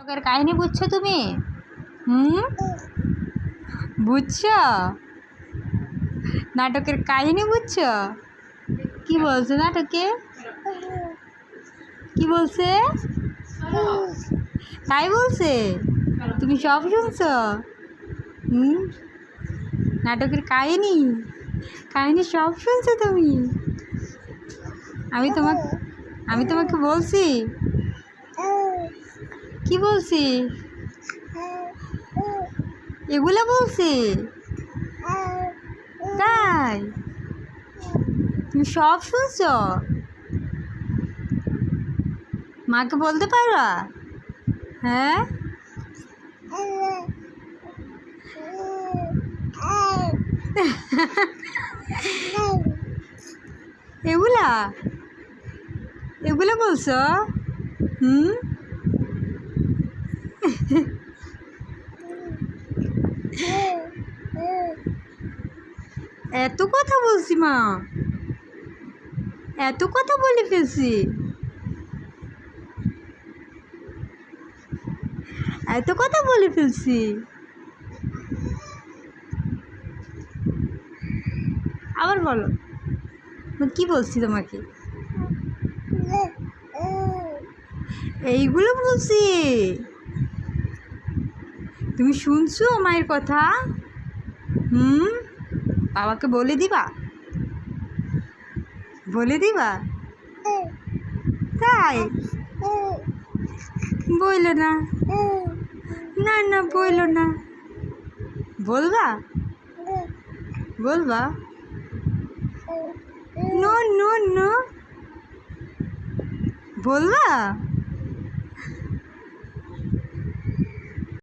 নাটকের কাহিনী বুঝছো তুমি? বুঝছো? নাটকের কাহিনী বুঝছো? কি বলছে নাটকে? কি বলছে? তাই বলছে? তুমি সব শুনছো? নাটকের কাহিনী কাহিনী সব শুনছো তুমি? আমি তোমাকে বলছি। কি বলছি? এগুলা বলছি? তাই? তুমি সব শুনছো? মাকে বলতে পারবা? হ্যাঁ, এগুলা এগুলা বলছো? এত কথা বলছি মা, এত কথা বলে ফেলছি, এত কথা বলে ফেলছি। আবার বলো, কি বলছি তোমাকে? এইগুলো বলছি? তুমি শুনছো মায়ের কথা? বাবাকে বলে দিবা? বলে দিবা? তাই? বইলো না, না না বইলো না। বলবা? বলবা? নো নো নো, বলবা?